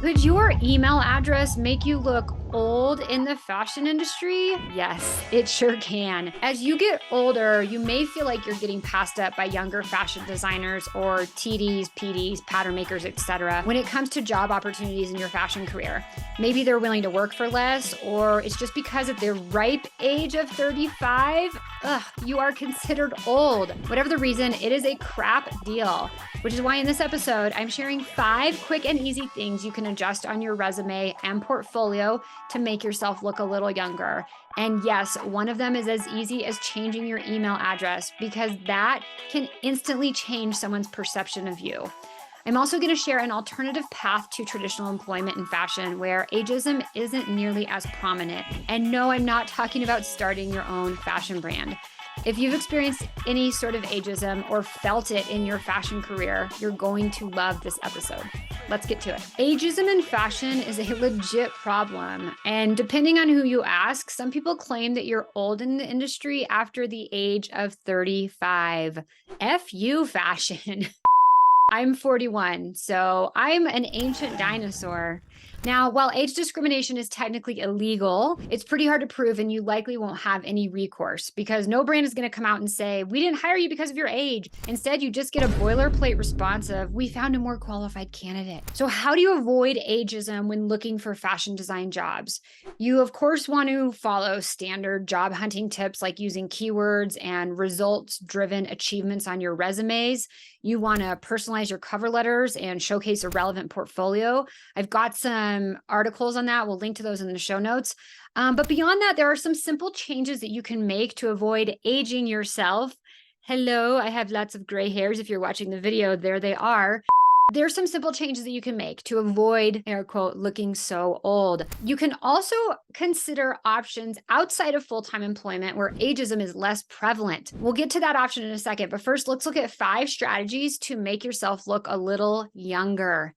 Could your email address make you look old in the fashion industry? Yes, it sure can. As you get older, you may feel like you're getting passed up by younger fashion designers or TDs, PDs, pattern makers, etc. when it comes to job opportunities in your fashion career. Maybe they're willing to work for less, or it's just because at their ripe age of 35, you are considered old. Whatever the reason, it is a crap deal, which is why in this episode, I'm sharing 5 quick and easy things you can adjust on your resume and portfolio to make yourself look a little younger. And yes, one of them is as easy as changing your email address, because that can instantly change someone's perception of you. I'm also going to share an alternative path to traditional employment in fashion where ageism isn't nearly as prominent. And no, I'm not talking about starting your own fashion brand. If you've experienced any sort of ageism or felt it in your fashion career, you're going to love this episode. Let's get to it. Ageism in fashion is a legit problem. And depending on who you ask, some people claim that you're old in the industry after the age of 35. F you, fashion. I'm 41, so I'm an ancient dinosaur. Now, while age discrimination is technically illegal, it's pretty hard to prove, and you likely won't have any recourse because no brand is going to come out and say, we didn't hire you because of your age. Instead, you just get a boilerplate response of, we found a more qualified candidate. So how do you avoid ageism when looking for fashion design jobs? You, of course, want to follow standard job hunting tips like using keywords and results-driven achievements on your resumes. You want to personalize your cover letters and showcase a relevant portfolio. I've got some articles on that. We'll link to those in the show notes. But beyond that, there are some simple changes that you can make to avoid aging yourself. Hello, I have lots of gray hairs. If you're watching the video, there they are. There's some simple changes that you can make to avoid, air quote, looking so old. You can also consider options outside of full-time employment where ageism is less prevalent. We'll get to that option in a second, but first let's look at 5 strategies to make yourself look a little younger,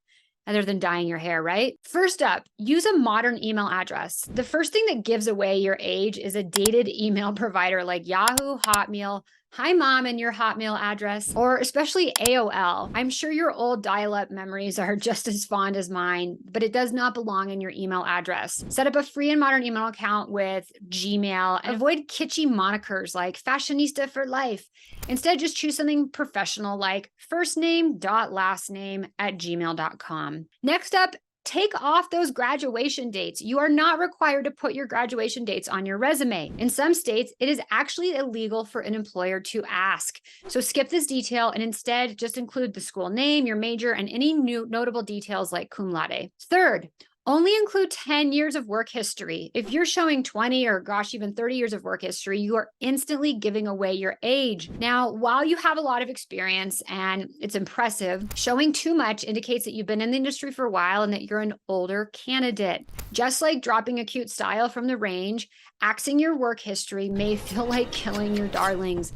other than dyeing your hair, right? First up, use a modern email address. The first thing that gives away your age is a dated email provider like Yahoo, Hotmail, Hi Mom, and your Hotmail address, or especially AOL. I'm sure your old dial-up memories are just as fond as mine, but it does not belong in your email address. Set up a free and modern email account with Gmail and avoid kitschy monikers like fashionista for life. Instead, just choose something professional like firstname.lastname@gmail.com. Next up, take off those graduation dates. You are not required to put your graduation dates on your resume. In some states, it is actually illegal for an employer to ask. So skip this detail and instead just include the school name, your major, and any new notable details like cum laude. Third, only include 10 years of work history. If you're showing 20 or gosh, even 30 years of work history, you are instantly giving away your age. Now, while you have a lot of experience and it's impressive, showing too much indicates that you've been in the industry for a while and that you're an older candidate. Just like dropping a cute style from the range, axing your work history may feel like killing your darlings.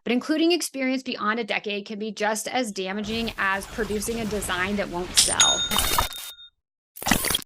But including experience beyond a decade can be just as damaging as producing a design that won't sell.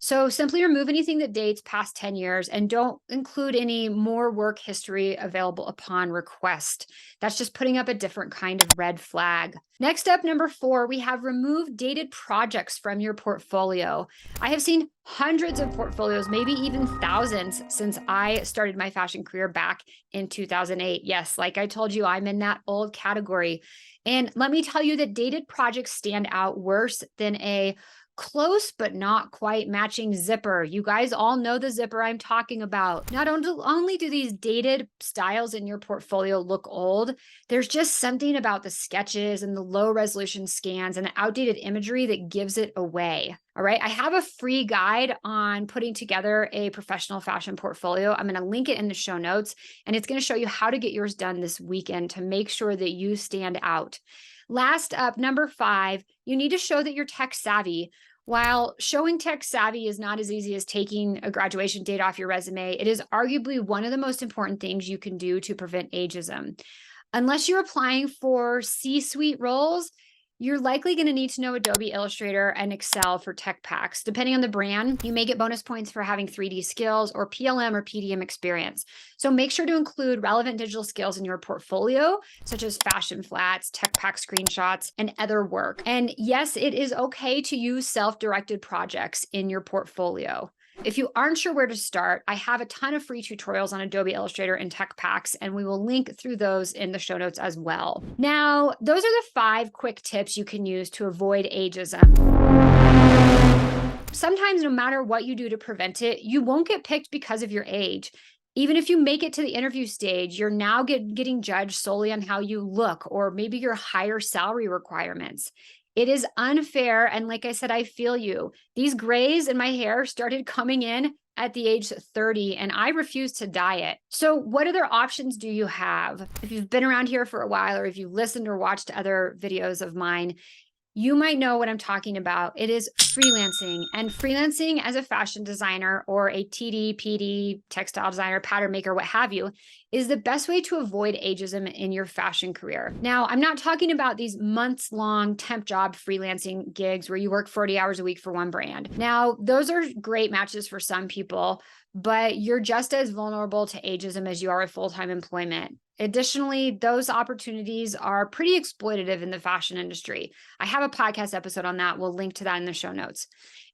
So simply remove anything that dates past 10 years and don't include any more work history available upon request. That's just putting up a different kind of red flag. Next up, number 4, we have remove dated projects from your portfolio. I have seen hundreds of portfolios, maybe even thousands, since I started my fashion career back in 2008. Yes, like I told you, I'm in that old category. And let me tell you that dated projects stand out worse than a close but not quite matching zipper. You guys all know the zipper I'm talking about. Not only do these dated styles in your portfolio look old, there's just something about the sketches and the low resolution scans and the outdated imagery that gives it away. All right, I have a free guide on putting together a professional fashion portfolio. I'm going to link it in the show notes, and it's going to show you how to get yours done this weekend to make sure that you stand out. Last up, number 5, you need to show that you're tech savvy. While showing tech savvy is not as easy as taking a graduation date off your resume, it is arguably one of the most important things you can do to prevent ageism. Unless you're applying for C-suite roles, You're likely going to need to know Adobe Illustrator and Excel for tech packs. Depending on the brand, you may get bonus points for having 3D skills or PLM or PDM experience. So make sure to include relevant digital skills in your portfolio, such as fashion flats, tech pack screenshots, and other work. And yes, it is okay to use self-directed projects in your portfolio. If you aren't sure where to start, I have a ton of free tutorials on Adobe Illustrator and tech packs, and we will link through those in the show notes as well. Now, those are the 5 quick tips you can use to avoid ageism. Sometimes, no matter what you do to prevent it, you won't get picked because of your age. Even if you make it to the interview stage, you're now getting judged solely on how you look or maybe your higher salary requirements. It is unfair. And like I said, I feel you. These grays in my hair started coming in at the age 30, and I refuse to dye it. So what other options do you have? If you've been around here for a while, or if you've listened or watched other videos of mine, you might know what I'm talking about. It is freelancing, and freelancing as a fashion designer or a TD, PD, textile designer, pattern maker, what have you, is the best way to avoid ageism in your fashion career. Now, I'm not talking about these months-long temp job freelancing gigs where you work 40 hours a week for one brand. Now, those are great matches for some people, but you're just as vulnerable to ageism as you are with full-time employment. Additionally, those opportunities are pretty exploitative in the fashion industry. I have a podcast episode on that. We'll link to that in the show notes.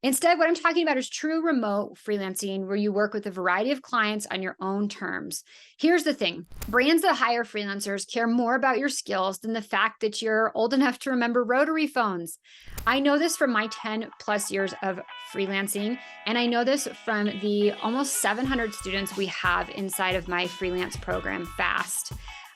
Instead, what I'm talking about is true remote freelancing where you work with a variety of clients on your own terms. Here's the thing. Brands that hire freelancers care more about your skills than the fact that you're old enough to remember rotary phones. I know this from my 10 plus years of freelancing, and I know this from the almost 700 students we have inside of my freelance program, FAST.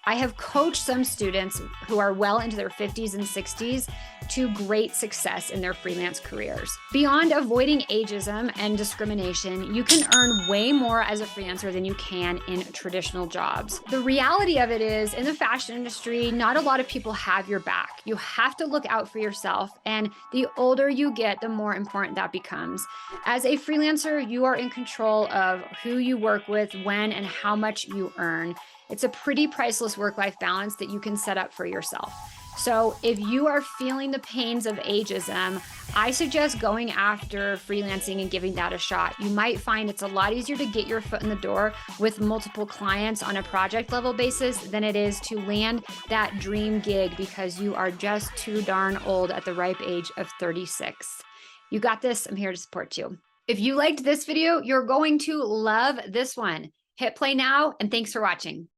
I have coached some students who are well into their 50s and 60s to great success in their freelance careers. Beyond avoiding ageism and discrimination, you can earn way more as a freelancer than you can in traditional jobs. The reality of it is, in the fashion industry, not a lot of people have your back. You have to look out for yourself, and the older you get, the more important that becomes. As a freelancer, you are in control of who you work with, when, and how much you earn. It's a pretty priceless work-life balance that you can set up for yourself. So if you are feeling the pains of ageism, I suggest going after freelancing and giving that a shot. You might find it's a lot easier to get your foot in the door with multiple clients on a project level basis than it is to land that dream gig because you are just too darn old at the ripe age of 36. You got this. I'm here to support you. If you liked this video, you're going to love this one. Hit play now, and thanks for watching.